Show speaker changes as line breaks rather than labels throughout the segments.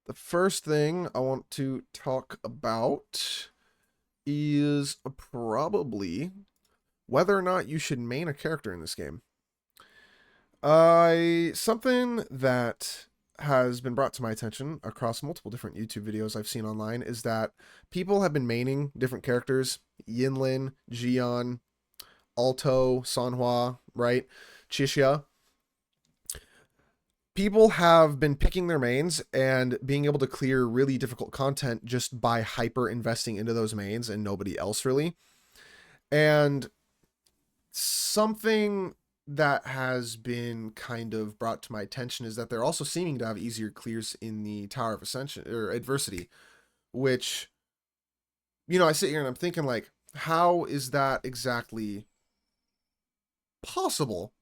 The first thing I want to talk about is probably whether or not you should main a character in this game. Something that has been brought to my attention across multiple different YouTube videos I've seen online is that people have been maining different characters: Yinlin, Jian, Alto, Sanhua, right? Chixia. People have been picking their mains and being able to clear really difficult content just by hyper investing into those mains and nobody else really. And something that has been kind of brought to my attention is that they're also seeming to have easier clears in the Tower of Ascension or Adversity, which, I sit here and I'm thinking, like, how is that exactly possible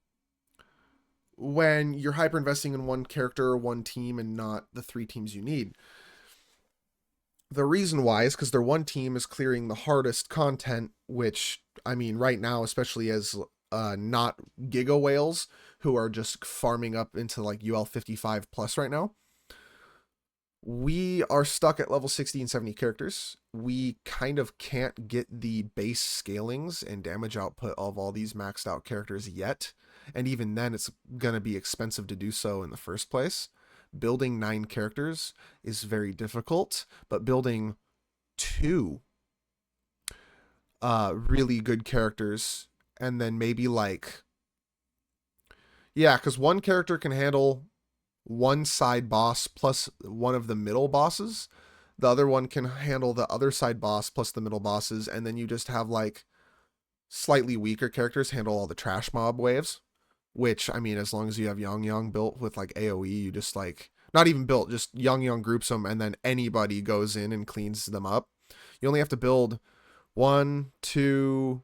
when you're hyper investing in one character or one team and not the three teams you need? The reason why is because their one team is clearing the hardest content, which, I mean, right now, especially as not Giga Whales who are just farming up into like UL 55 plus right now. We are stuck at level 60 and 70 characters. We kind of can't get the base scalings and damage output of all these maxed out characters yet. And even then, it's going to be expensive to do so in the first place. Building 9 characters is very difficult, but building 2 really good characters and then maybe like, yeah, because one character can handle one side boss plus one of the middle bosses. The other one can handle the other side boss plus the middle bosses, and then you just have like slightly weaker characters handle all the trash mob waves. Which, I mean, as long as you have Yang built with like AoE, you just like, not even built, just Yang groups them, and then anybody goes in and cleans them up. You only have to build 1, 2,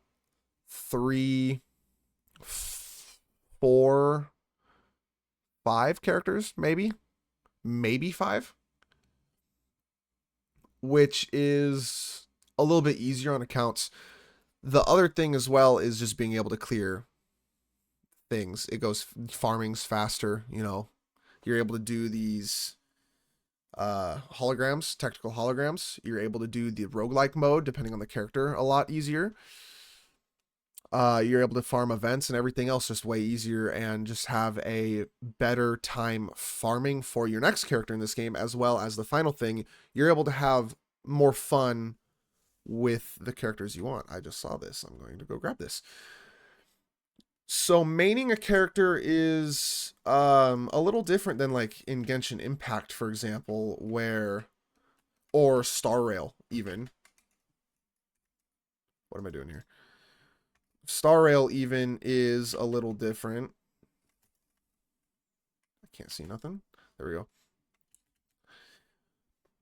3, 4, 5 characters, maybe 5, which is a little bit easier on accounts. The other thing as well is just being able to clear things. It goes farming's faster, you're able to do these holograms, technical holograms. You're able to do the roguelike mode depending on the character a lot easier. You're able to farm events and everything else just way easier and just have a better time farming for your next character in this game, as well as the final thing, you're able to have more fun with the characters you want. I just saw this. I'm going to go grab this. So maining a character is a little different than like in Genshin Impact, for example, or Star Rail even. What am I doing here? Star Rail even is a little different. I can't see nothing. There we go.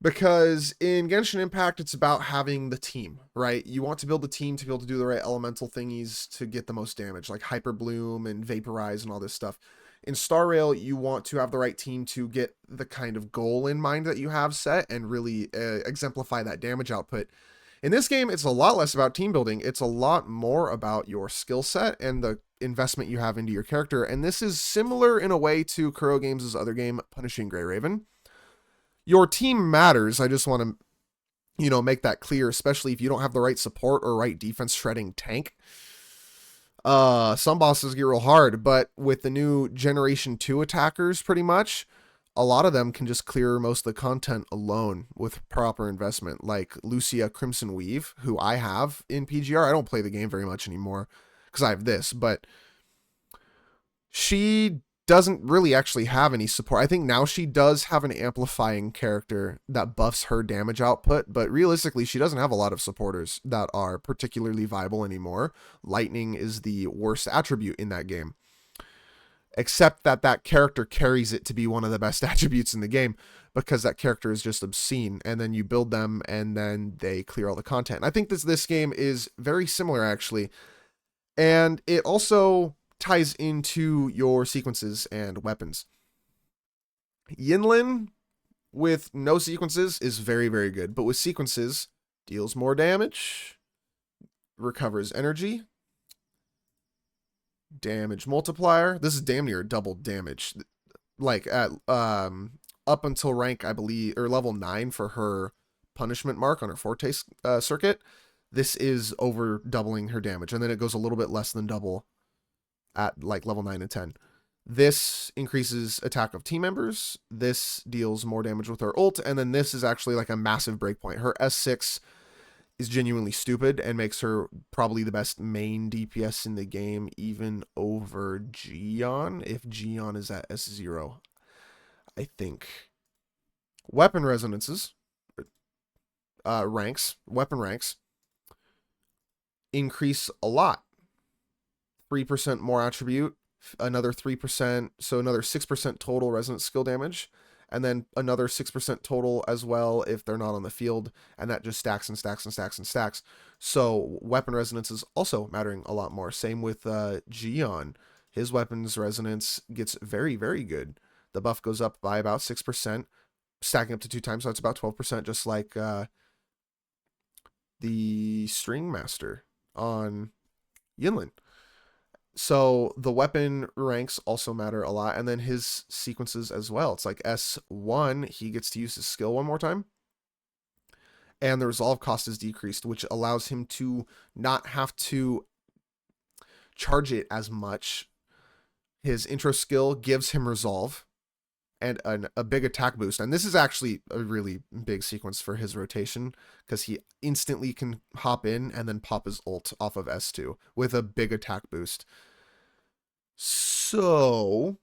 Because in Genshin Impact, it's about having the team, right? You want to build the team to be able to do the right elemental thingies to get the most damage, like Hyper Bloom and Vaporize and all this stuff. In Star Rail, you want to have the right team to get the kind of goal in mind that you have set and really exemplify that damage output. In this game, it's a lot less about team building. It's a lot more about your skill set and the investment you have into your character. And this is similar in a way to Kuro Games' other game, Punishing Grey Raven. Your team matters. I just want to, make that clear, especially if you don't have the right support or right defense shredding tank. Some bosses get real hard, but with the new Generation 2 attackers, pretty much, a lot of them can just clear most of the content alone with proper investment, like Lucia Crimson Weave, who I have in PGR. I don't play the game very much anymore because I have this, but she doesn't really actually have any support. I think now she does have an amplifying character that buffs her damage output, but realistically, she doesn't have a lot of supporters that are particularly viable anymore. Lightning is the worst attribute in that game, except that character carries it to be one of the best attributes in the game because that character is just obscene, and then you build them and then they clear all the content. And I think this game is very similar, actually, and it also ties into your sequences and weapons. Yinlin with no sequences is very, very good, but with sequences, deals more damage, recovers energy, damage multiplier. This is damn near double damage. Like at up until rank, I believe, or level 9 for her punishment mark on her Forte circuit, this is over doubling her damage. And then it goes a little bit less than double at like level 9 and 10. This increases attack of team members. This deals more damage with her ult. And then this is actually like a massive breakpoint. Her S6 is genuinely stupid and makes her probably the best main DPS in the game, even over Gion, if Gion is at S0, I think. Weapon resonances, weapon ranks, increase a lot. 3% more attribute, another 3%, so another 6% total resonance skill damage, and then another 6% total as well if they're not on the field, and that just stacks and stacks and stacks and stacks. So weapon resonance is also mattering a lot more. Same with Gion. His weapons resonance gets very, very good. The buff goes up by about 6%, stacking up to 2 times, so that's about 12%, just like the String Master on Yinlin. So the weapon ranks also matter a lot, and then his sequences as well. It's like S1, he gets to use his skill one more time, and the resolve cost is decreased, which allows him to not have to charge it as much. His intro skill gives him resolve and a big attack boost, and this is actually a really big sequence for his rotation, because he instantly can hop in and then pop his ult off of S2 with a big attack boost. So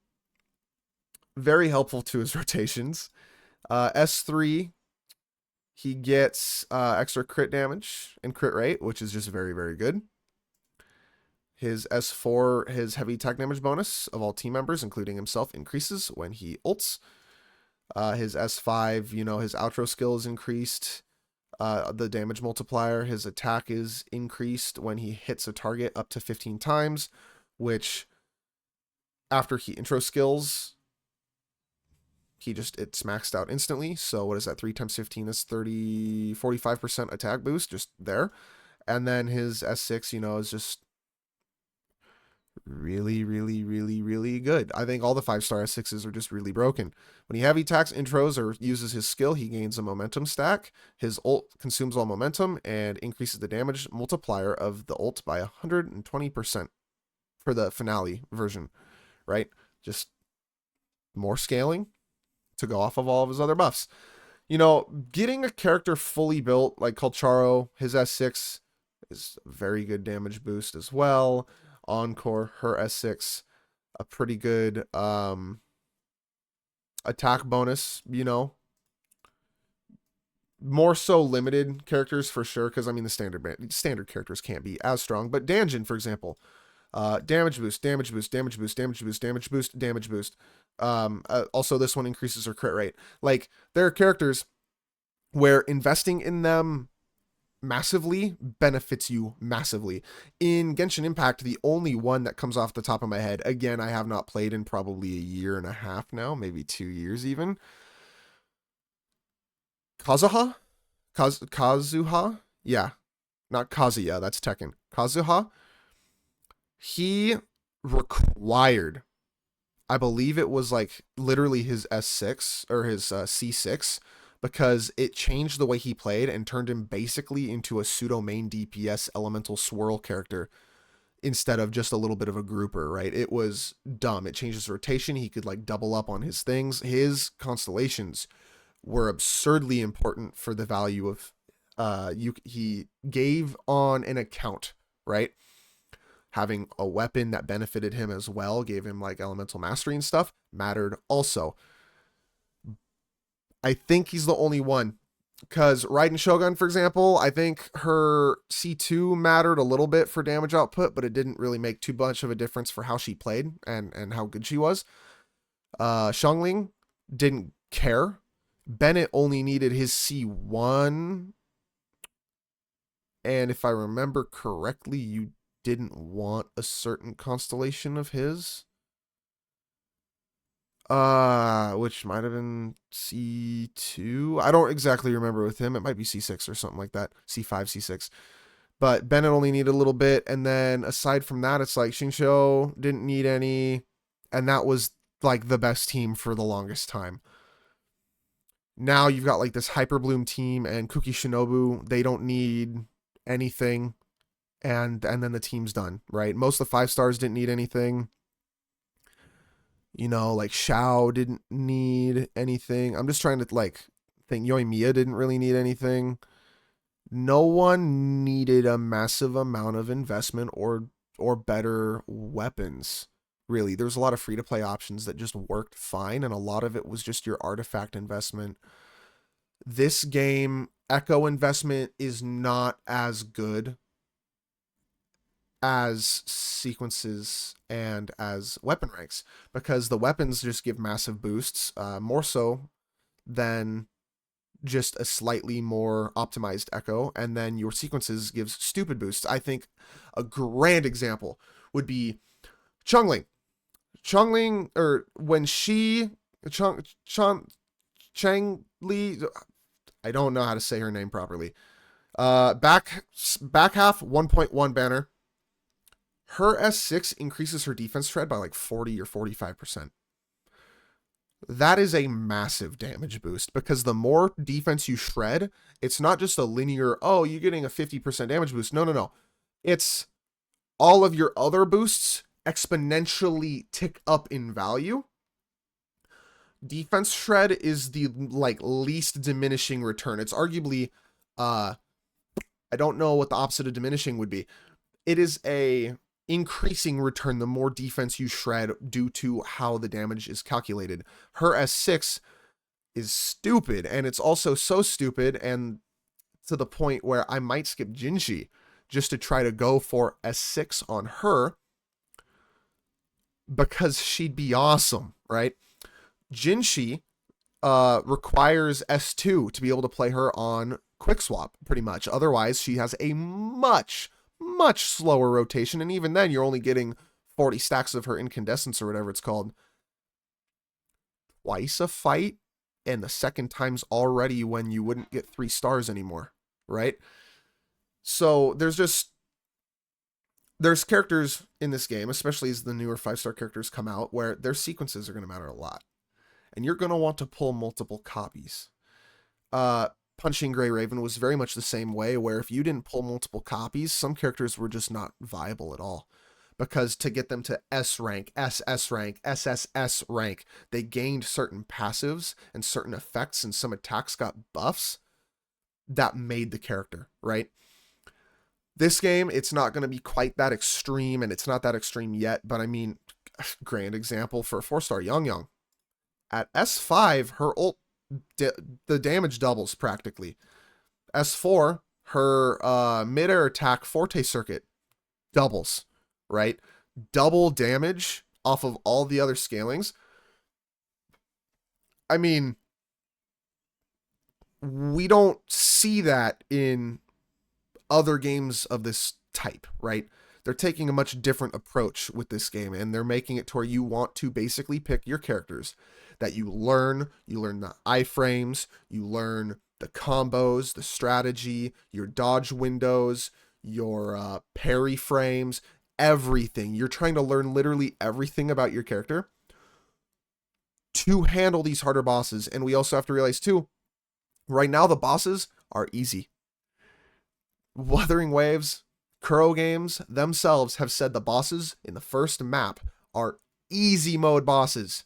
very helpful to his rotations. S3, he gets extra crit damage and crit rate, which is just very, very good. His S4, his heavy attack damage bonus of all team members, including himself, increases when he ults. His S5, you know, his outro skill is increased. The damage multiplier, his attack is increased when he hits a target up to 15 times, which after he intro skills, it's maxed out instantly. So what is that? 3 times 15 is 45% attack boost just there. And then his S6, you know, is just really, really, really, really good. I think all the 5-star S6s are just really broken. When he heavy attacks, intros, or uses his skill, he gains a momentum stack. His ult consumes all momentum and increases the damage multiplier of the ult by 120% for the finale version, right? Just more scaling to go off of all of his other buffs. You know, getting a character fully built like Colcharo, his S6 is a very good damage boost as well. Encore, her S6, a pretty good attack bonus, you know. More so limited characters for sure, because I mean the standard characters can't be as strong. But Danjin, for example, damage boost, damage boost, damage boost, damage boost, damage boost, damage boost. Also, this one increases her crit rate. Like, there are characters where investing in them massively benefits you massively. In Genshin Impact, the only one that comes off the top of my head, again, I have not played in probably a year and a half now, maybe 2 years even. Kazuha? Kazuha? Yeah. Not Kazuya, that's Tekken. Kazuha? He required, I believe it was like literally his S6 or his C6, because it changed the way he played and turned him basically into a pseudo main DPS elemental swirl character instead of just a little bit of a grouper, right? It was dumb. It changed his rotation. He could like double up on his things. His constellations were absurdly important for the value of he gave on an account, right? Having a weapon that benefited him as well, gave him like elemental mastery and stuff, mattered also. I think he's the only one, because Raiden Shogun, for example, I think her C2 mattered a little bit for damage output, but it didn't really make too much of a difference for how she played and how good she was. Xiangling didn't care. Bennett only needed his C1, and if I remember correctly, you didn't want a certain constellation of his. Which might have been C2. I don't exactly remember with him. It might be C6 or something like that. C5, C6. But Bennett only needed a little bit. And then aside from that, it's like Xingqiu didn't need any. And that was like the best team for the longest time. Now you've got like this Hyper Bloom team and Kuki Shinobu. They don't need anything, and then the team's done, right? Most of the 5 stars didn't need anything. You know, like Shao didn't need anything. I'm just trying to like think. Yoimiya didn't really need anything. No one needed a massive amount of investment or better weapons. Really, there's a lot of free to play options that just worked fine, and a lot of it was just your artifact investment. This game, Echo investment is not as good as sequences and as weapon ranks, because the weapons just give massive boosts, more so than just a slightly more optimized Echo, and then your sequences gives stupid boosts. I think a grand example would be Chungling. Chungling, or when she Chang Li, I don't know how to say her name properly. Back half 1.1 banner. Her S6 increases her defense shred by like 40 or 45%. That is a massive damage boost, because the more defense you shred, it's not just a linear, oh, you're getting a 50% damage boost. No, no, no. It's all of your other boosts exponentially tick up in value. Defense shred is the like least diminishing return. It's arguably, I don't know what the opposite of diminishing would be. It is a increasing return the more defense you shred due to how the damage is calculated. Her S6 is stupid, and it's also so stupid and to the point where I might skip Jinshi just to try to go for S6 on her, because she'd be awesome, right? Jinshi requires S2 to be able to play her on quick swap, pretty much. Otherwise, she has a much slower rotation, and even then, you're only getting 40 stacks of her incandescence or whatever it's called. Twice a fight, and the second time's already when you wouldn't get 3 stars anymore, right? So there's characters in this game, especially as the newer 5-star characters come out, where their sequences are going to matter a lot. And you're going to want to pull multiple copies. Punching Grey Raven was very much the same way, where if you didn't pull multiple copies, some characters were just not viable at all. Because to get them to S rank, SS rank, SSS rank, they gained certain passives and certain effects, and some attacks got buffs that made the character, right? This game, it's not going to be quite that extreme, and it's not that extreme yet, but I mean, grand example for a 4-star Yang. At S5, her ult, the damage doubles practically. S4, her mid-air attack Forte Circuit doubles, right? Double damage off of all the other scalings. I mean, we don't see that in other games of this type, right? They're taking a much different approach with this game, and they're making it to where you want to basically pick your characters that you learn the iframes, you learn the combos, the strategy, your dodge windows, your parry frames, everything. You're trying to learn literally everything about your character to handle these harder bosses. And we also have to realize too, right now the bosses are easy. Wuthering Waves, Kuro Games themselves have said the bosses in the first map are easy mode bosses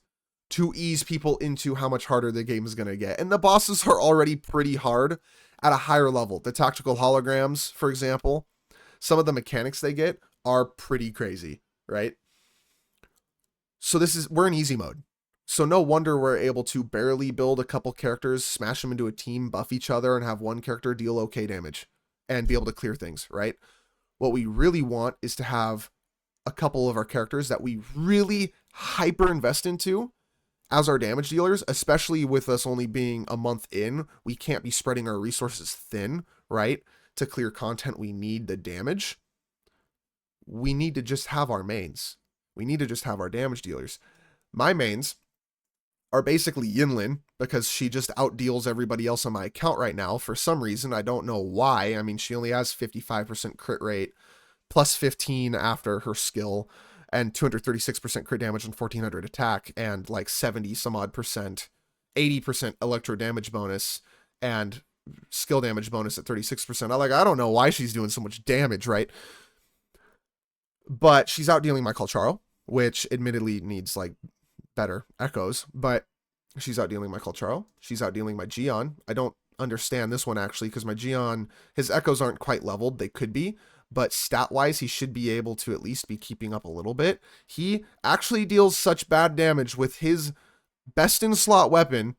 to ease people into how much harder the game is going to get. And the bosses are already pretty hard at a higher level. The tactical holograms, for example, some of the mechanics they get are pretty crazy, right? So we're in easy mode. So no wonder we're able to barely build a couple characters, smash them into a team, buff each other, and have one character deal okay damage and be able to clear things, right? What we really want is to have a couple of our characters that we really hyper invest into as our damage dealers, especially with us only being a month in. We can't be spreading our resources thin, right? To clear content, we need the damage. We need to just have our mains. We need to just have our damage dealers. My mains are basically Yinlin, because she just outdeals everybody else on my account right now for some reason. I don't know why. I mean, she only has 55% crit rate, plus 15 after her skill, and 236% crit damage and 1400 attack, and like 70 some odd percent 80% electro damage bonus and skill damage bonus at 36%. I don't know why she's doing so much damage, right? But she's outdealing my Colcharo, which admittedly needs like better echoes, but she's outdealing my Colcharo. She's outdealing my Gion. I don't understand this one actually because my Gion, his echoes aren't quite leveled. They could be, but stat wise, he should be able to at least be keeping up a little bit. He actually deals such bad damage with his best in slot weapon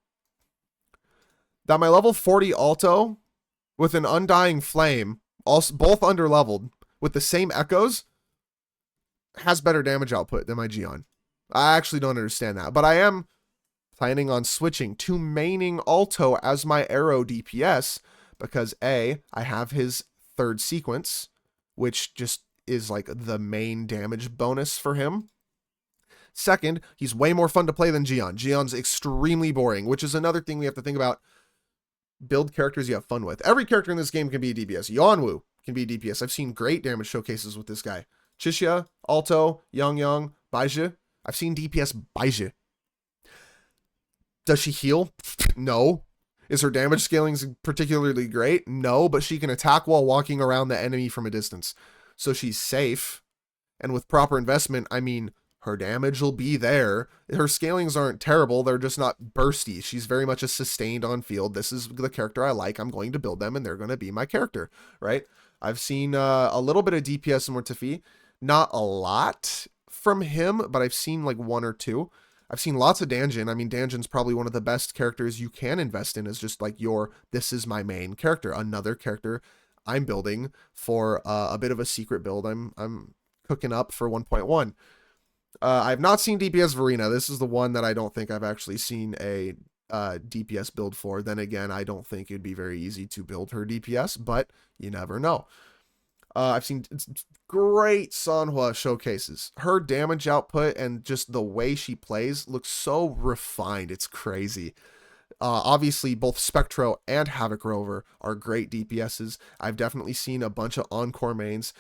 that my level 40 Alto with an Undying Flame, also both under leveled with the same echoes, has better damage output than my Gion. I actually don't understand that, but I am planning on switching to maining Alto as my arrow DPS because A, I have his third sequence, which just is like the main damage bonus for him. Second, he's way more fun to play than Gion. Gion's extremely boring, which is another thing we have to think about. Build characters you have fun with. Every character in this game can be a DPS. Yonwoo can be a DPS. I've seen great damage showcases with this guy. Chixia, Alto, Yang, Baizhi. I've seen DPS Baizhi. Does she heal? No. Is her damage scaling particularly great? No, but she can attack while walking around the enemy from a distance. So she's safe. And with proper investment, I mean, her damage will be there. Her scalings aren't terrible. They're just not bursty. She's very much a sustained on field. This is the character I like. I'm going to build them and they're going to be my character, right? I've seen a little bit of DPS in Mortifi. Not a lot from him, but I've seen like one or two. I've seen lots of Danjin. I mean, Danjin's probably one of the best characters you can invest in, is just like this is my main character. Another character I'm building for a bit of a secret build I'm cooking up for 1.1. I've not seen DPS Verena. This is the one that I don't think I've actually seen a DPS build for. Then again, I don't think it'd be very easy to build her DPS, but you never know. I've seen great Sanhua showcases. Her damage output and just the way she plays looks so refined. It's crazy. Obviously, both Spectro and Havoc Rover are great DPSs. I've definitely seen a bunch of Encore mains.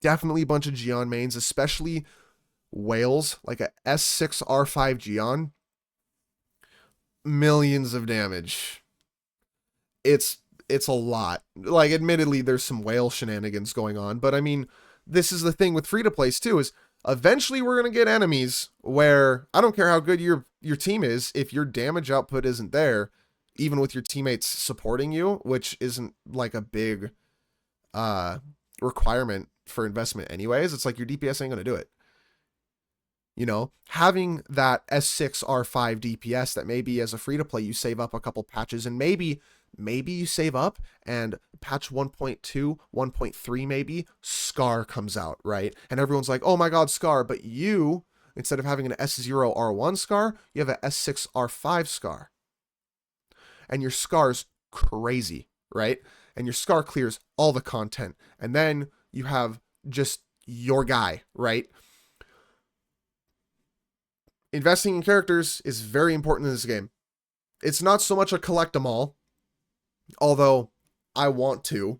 Definitely a bunch of Gion mains, especially Whales, like a S6R5 Gion. Millions of damage. It's a lot. Like, admittedly, there's some whale shenanigans going on, but I mean, this is the thing with free-to-plays too, is eventually we're going to get enemies where I don't care how good your team is, if your damage output isn't there, even with your teammates supporting you, which isn't like a big requirement for investment anyways, it's like your DPS ain't going to do it. You know, having that S6R5 DPS that maybe as a free-to-play you save up a couple patches, and maybe you save up and patch 1.2, 1.3 maybe, Scar comes out, right? And everyone's like, oh my god, Scar, but you, instead of having an S0R1 Scar, you have an S6R5 Scar. And your Scar's crazy, right? And your Scar clears all the content. And then you have just your guy, right? Investing in characters is very important in this game. It's not so much a collect 'em all, although I want to.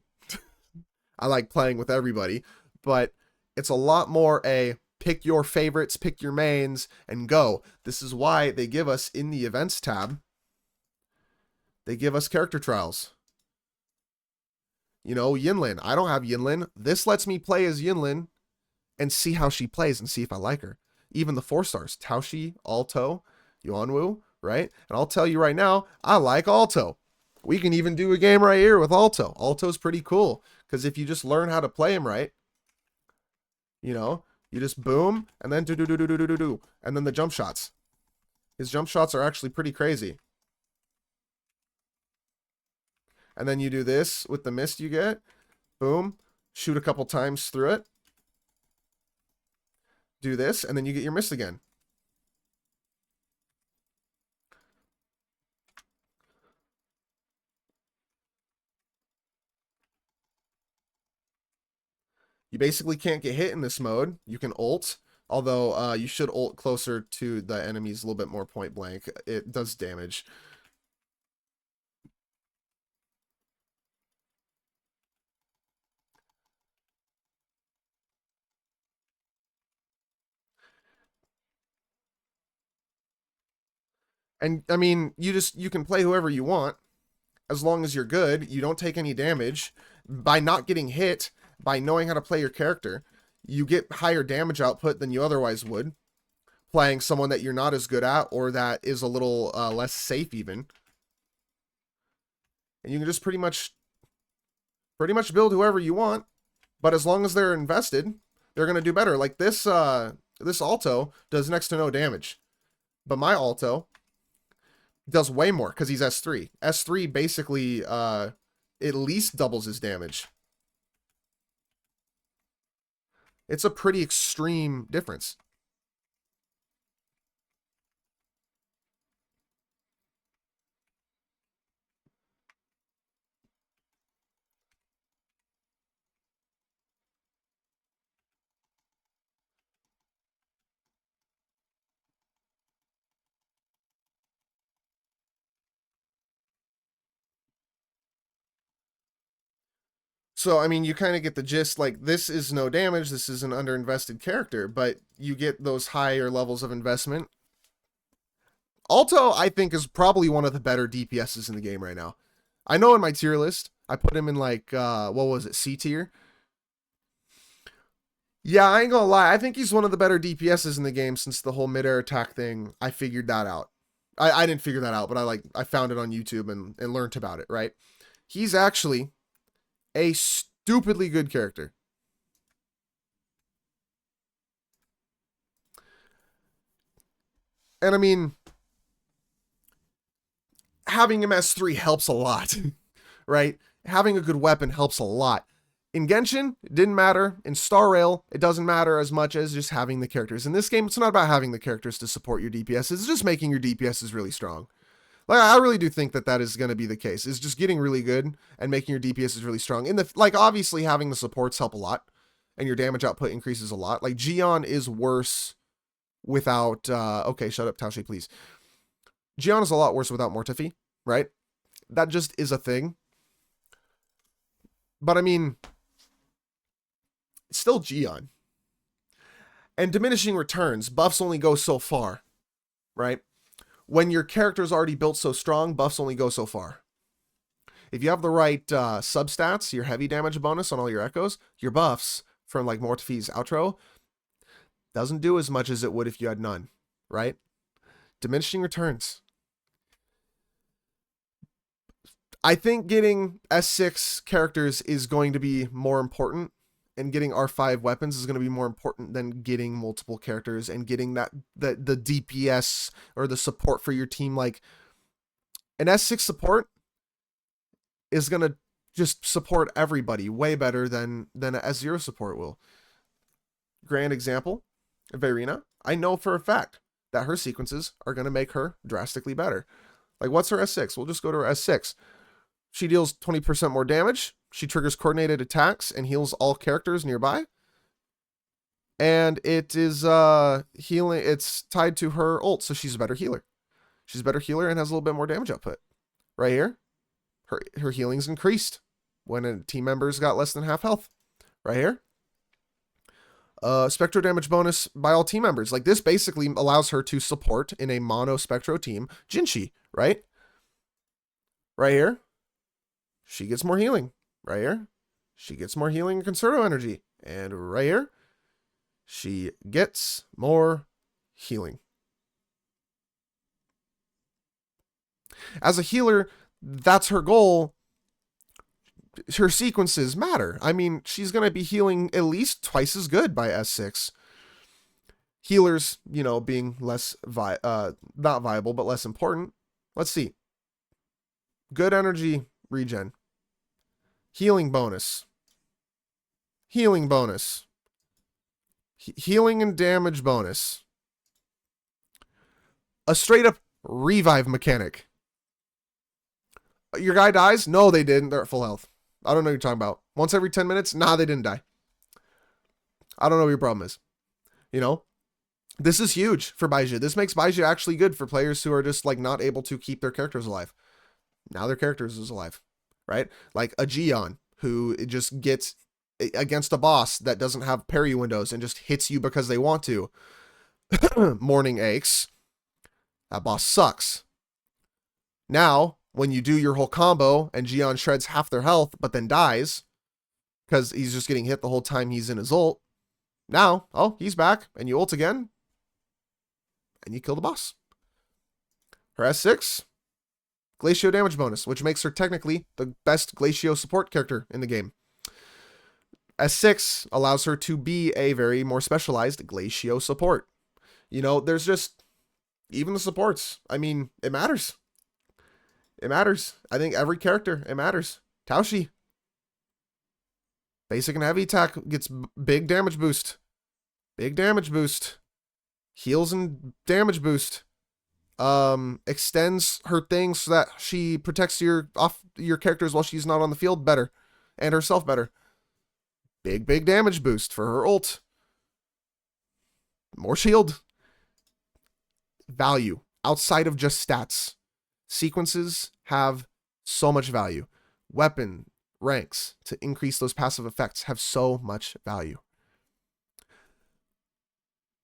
I like playing with everybody, but it's a lot more a pick your favorites, pick your mains, and go. This is why they give us in the events tab, they give us character trials. You know, Yinlin. I don't have Yinlin. This lets me play as Yinlin and see how she plays and see if I like her. Even the 4 stars, Taoshi, Alto, Yuanwu, right? And I'll tell you right now, I like Alto. We can even do a game right here with Alto. Alto's pretty cool, because if you just learn how to play him right, you know, you just boom, and then do, and then the jump shots. His jump shots are actually pretty crazy. And then you do this with the mist you get, boom, shoot a couple times through it, do this, and then you get your mist again. You basically can't get hit in this mode. You can ult, although you should ult closer to the enemies a little bit more point blank. It does damage. And I mean, you can play whoever you want as long as you're good. You don't take any damage by not getting hit, by knowing how to play your character. You get higher damage output than you otherwise would playing someone that you're not as good at or that is a little less safe even. And you can just pretty much build whoever you want, but as long as they're invested, they're going to do better. Like this Alto does next to no damage, but my Alto does way more because he's S3. S3 basically at least doubles his damage. It's a pretty extreme difference. So, I mean, you kind of get the gist, like, this is no damage, this is an underinvested character, but you get those higher levels of investment. Alto, I think, is probably one of the better DPSs in the game right now. I know in my tier list, I put him in, like, what was it, C tier? Yeah, I ain't gonna lie, I think he's one of the better DPSs in the game since the whole mid-air attack thing. I figured that out. I didn't figure that out, but I found it on YouTube and learned about it, right? He's actually a stupidly good character. And I mean, having him S3 helps a lot, right? Having a good weapon helps a lot. In Genshin, it didn't matter. In Star Rail, it doesn't matter as much as just having the characters. In this game, it's not about having the characters to support your DPS. It's just making your DPSs really strong. Like, I really do think that that is going to be the case. Is just getting really good and making your DPSs really strong. In the like, obviously having the supports help a lot, and your damage output increases a lot. Like Gion is worse without. Okay, shut up, Tashi, please. Gion is a lot worse without Mortifi, right? That just is a thing. But I mean, it's still Gion. And diminishing returns, buffs only go so far, right? When your character's already built so strong, buffs only go so far. If you have the right substats, your heavy damage bonus on all your echoes, your buffs from like Mortifi's outro doesn't do as much as it would if you had none, right? Diminishing returns. I think getting S6 characters is going to be more important, and getting R5 weapons is going to be more important than getting multiple characters and getting the DPS or the support for your team. Like an S6 support is going to just support everybody way better than an S0 support will. Grand example, Verena. I know for a fact that her sequences are going to make her drastically better. Like, what's her S6? We'll just go to her S6. She deals 20% more damage. She triggers coordinated attacks and heals all characters nearby. And it is healing. It's tied to her ult, so she's a better healer. She's a better healer and has a little bit more damage output. Right here, her healing's increased when a team member's got less than half health. Right here. Spectro damage bonus by all team members. Like, this basically allows her to support in a mono Spectro team Jinshi, right? Right here. She gets more healing. Right here. She gets more healing and concerto energy. And right here. She gets more healing. As a healer, that's her goal. Her sequences matter. I mean, she's going to be healing at least twice as good by S6. Healers, you know, being less, not viable, but less important. Let's see. Good energy regen. Healing bonus. Healing bonus. Healing and damage bonus. A straight up revive mechanic. Your guy dies? No, they didn't. They're at full health. I don't know what you're talking about. Once every 10 minutes? Nah, they didn't die. I don't know what your problem is. You know? This is huge for Baizhu. This makes Baizhu actually good for players who are just like not able to keep their characters alive. Now their characters is alive. Right? Like a Gion, who just gets against a boss that doesn't have parry windows and just hits you because they want to. Morning aches. That boss sucks. Now, when you do your whole combo and Gion shreds half their health, but then dies, because he's just getting hit the whole time he's in his ult, now, oh, he's back, and you ult again, and you kill the boss. Her S6, Glacio damage bonus, which makes her technically the best Glacio support character in the game. S6 allows her to be a very more specialized Glacio support. You know, there's just, even the supports, I mean, it matters. It matters. I think every character, it matters. Taoshi, basic and heavy attack gets big damage boost. Big damage boost. Heals and damage boost. Extends her things so that she protects your characters while she's not on the field better. And herself better. Big damage boost for her ult. More shield. Value. Outside of just stats. Sequences have so much value. Weapon ranks to increase those passive effects have so much value.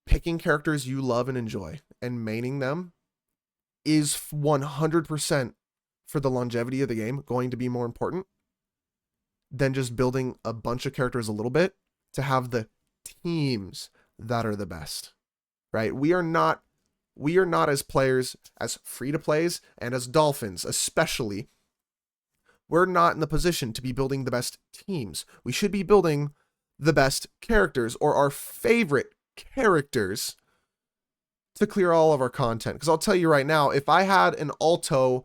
Picking characters you love and enjoy and maining them is 100% for the longevity of the game going to be more important than just building a bunch of characters a little bit to have the teams that are the best, right? We are not as players, as free-to-plays, and as Dolphins especially, we're not in the position to be building the best teams. We should be building the best characters, or our favorite characters, to clear all of our content. Because I'll tell you right now, if I had an Alto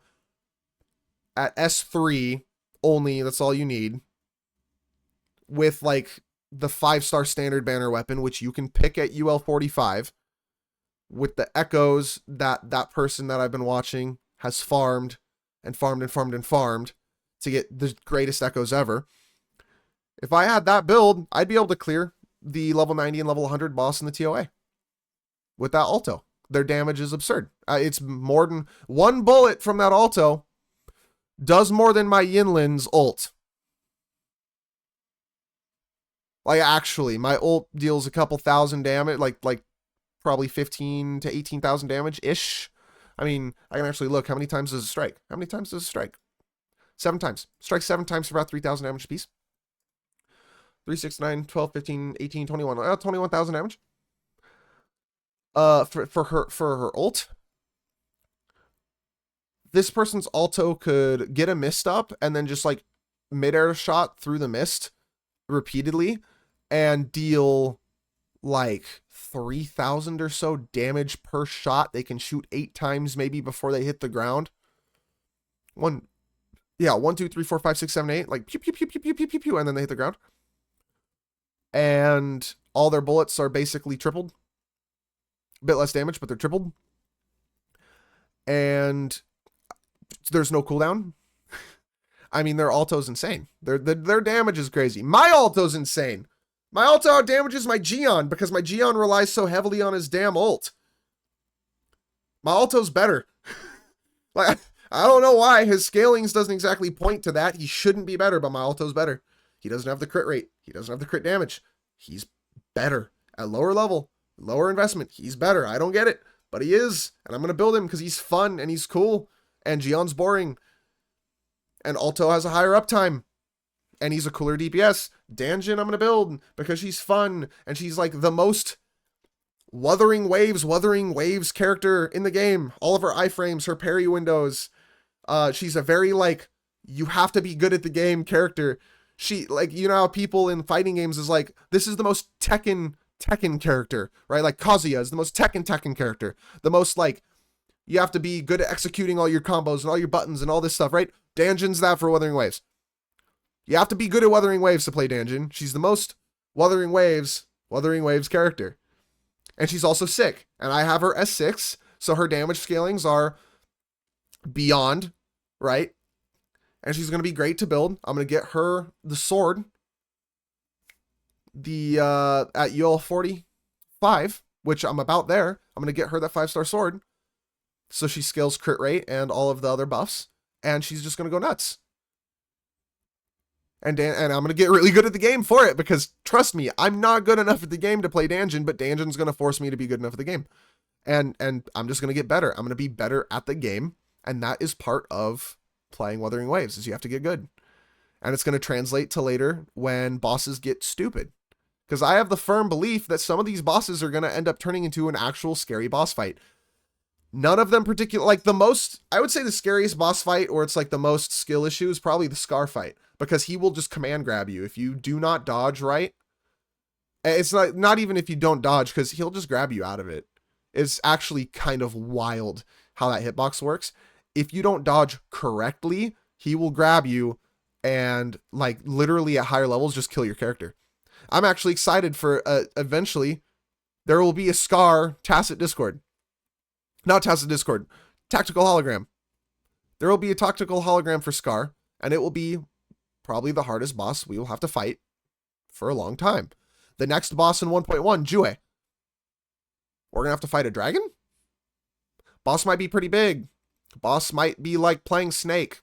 at S3 only, that's all you need, with like the 5-star standard banner weapon, which you can pick at UL 45, with the echoes that person that I've been watching has farmed and farmed and farmed and farmed to get the greatest echoes ever. If I had that build, I'd be able to clear the level 90 and level 100 boss in the TOA with that Alto. Their damage is absurd. It's more than one bullet from that Alto does more than my Yinlin's ult. Like, actually, my ult deals a couple thousand damage, like probably 15 to 18,000 damage-ish. I mean, I can actually look. How many times does it strike? How many times does it strike? 7 times. Strike 7 times for about 3,000 damage apiece. 3, 6, 9, 12, 15, 18, 21. 21,000 damage. For her ult. This person's Alto could get a mist up and then just like mid-air shot through the mist repeatedly and deal like 3,000 or so damage per shot. They can shoot 8 times maybe before they hit the ground. 1, 2, 3, 4, 5, 6, 7, 8. Like pew, pew, pew, pew, pew, pew, pew, pew, and then they hit the ground. And all their bullets are basically tripled. A bit less damage, but they're tripled. And there's no cooldown. I mean, their Alto's insane. Their damage is crazy. My Alto's insane. My Alto damages my Gion because my Gion relies so heavily on his damn ult. My Alto's better. Like, I don't know why. His scalings doesn't exactly point to that. He shouldn't be better, but my Alto's better. He doesn't have the crit rate. He doesn't have the crit damage. He's better. At lower level, lower investment, he's better. I don't get it, but he is. And I'm going to build him because he's fun and he's cool. And Gion's boring. And Alto has a higher uptime. And he's a cooler DPS. Danjin I'm going to build because she's fun. And she's like the most Wuthering Waves character in the game. All of her iframes, her parry windows. She's a very like, you have to be good at the game character. She, like, you know how people in fighting games is like, this is the most Tekken character, right? Like Kazuya is the most Tekken character. The most like, you have to be good at executing all your combos and all your buttons and all this stuff, right? Danjin's that for Wuthering Waves. You have to be good at Wuthering Waves to play Danjin. She's the most Wuthering Waves character. And she's also sick. And I have her S6, so her damage scalings are beyond, right? And she's going to be great to build. I'm going to get her the sword at UL 45, which I'm about there. I'm going to get her that 5-star sword. So she scales crit rate and all of the other buffs. And she's just going to go nuts. And I'm going to get really good at the game for it because, trust me, I'm not good enough at the game to play Danjin, but Danjin's going to force me to be good enough at the game. And I'm just going to get better. I'm going to be better at the game. And that is part of playing Wuthering Waves, is you have to get good. And it's going to translate to later when bosses get stupid. Because I have the firm belief that some of these bosses are going to end up turning into an actual scary boss fight. None of them particular, like the most, I would say the scariest boss fight, or it's like the most skill issue, is probably the Scar fight, because he will just command grab you. If you do not dodge right, it's not even if you don't dodge, because he'll just grab you out of it. It's actually kind of wild how that hitbox works. If you don't dodge correctly, he will grab you and like literally at higher levels just kill your character. I'm actually excited for eventually there will be a Scar Tacit Discord. Not Tacit Discord, Tactical Hologram. There will be a tactical hologram for Scar, and it will be probably the hardest boss we will have to fight for a long time. The next boss in 1.1, Jue. We're going to have to fight a dragon? Boss might be pretty big. Boss might be like playing Snake.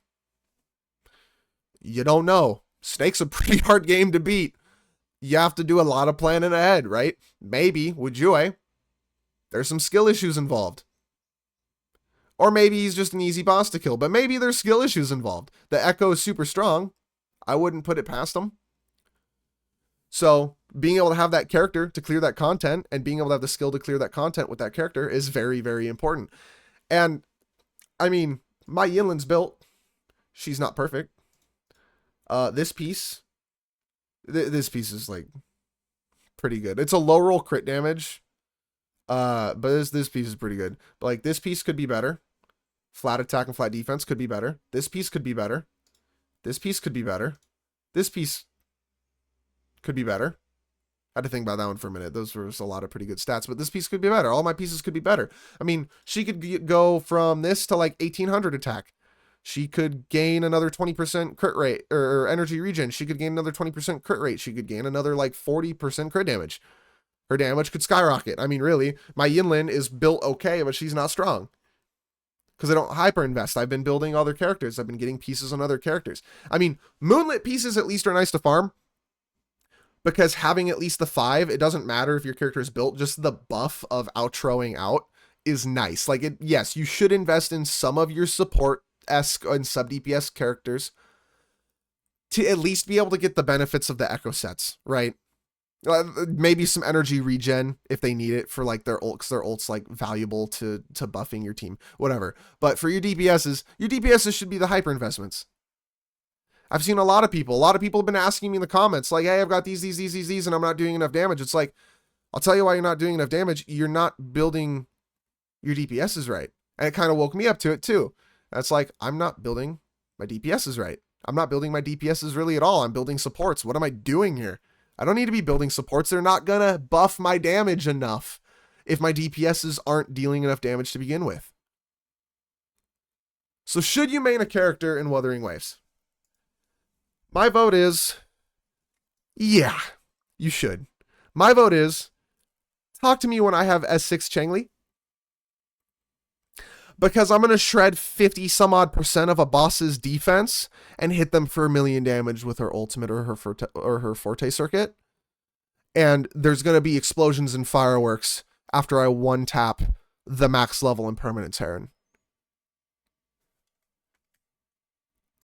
You don't know. Snake's a pretty hard game to beat. You have to do a lot of planning ahead, right? Maybe with Jue, there's some skill issues involved. Or maybe he's just an easy boss to kill, but maybe there's skill issues involved. The Echo is super strong. I wouldn't put it past him. So being able to have that character to clear that content and being able to have the skill to clear that content with that character is very, very important. And I mean, my Yinlin's built. She's not perfect. This piece is like pretty good. It's a low roll crit damage. But this piece is pretty good. But like this piece could be better. Flat attack and flat defense could be better. This piece could be better. This piece could be better. This piece could be better. I had to think about that one for a minute. Those were a lot of pretty good stats, but this piece could be better. All my pieces could be better. I mean, she could go from this to like 1800 attack. She could gain another 20% crit rate or energy regen. She could gain another 20% crit rate. She could gain another like 40% crit damage. Her damage could skyrocket. I mean, really, my Yinlin is built okay, but she's not strong. Because I don't hyper invest. I've been building other characters. I've been getting pieces on other characters. I mean, Moonlit pieces at least are nice to farm. Because having at least the 5, it doesn't matter if your character is built. Just the buff of outroing out is nice. Like, yes, you should invest in some of your support-esque and sub-DPS characters to at least be able to get the benefits of the Echo sets, right? Maybe some energy regen if they need it for like their ult, because their ult's like valuable to buffing your team, whatever. But for your DPSs should be the hyper investments. I've seen a lot of people have been asking me in the comments like, hey, I've got these, and I'm not doing enough damage. It's like, I'll tell you why you're not doing enough damage. You're not building your DPSs right. And it kind of woke me up to it too. That's like, I'm not building my DPSs right. I'm not building my DPSs really at all. I'm building supports. What am I doing here? I don't need to be building supports. They're not going to buff my damage enough if my DPSs aren't dealing enough damage to begin with. So should you main a character in Wuthering Waves? My vote is, yeah, you should. My vote is, talk to me when I have S6 Changli. Because I'm going to shred 50 some odd % of a boss's defense and hit them for 1 million damage with her ultimate or her forte circuit. And there's going to be explosions and fireworks after I one tap the max level and permanent Terran.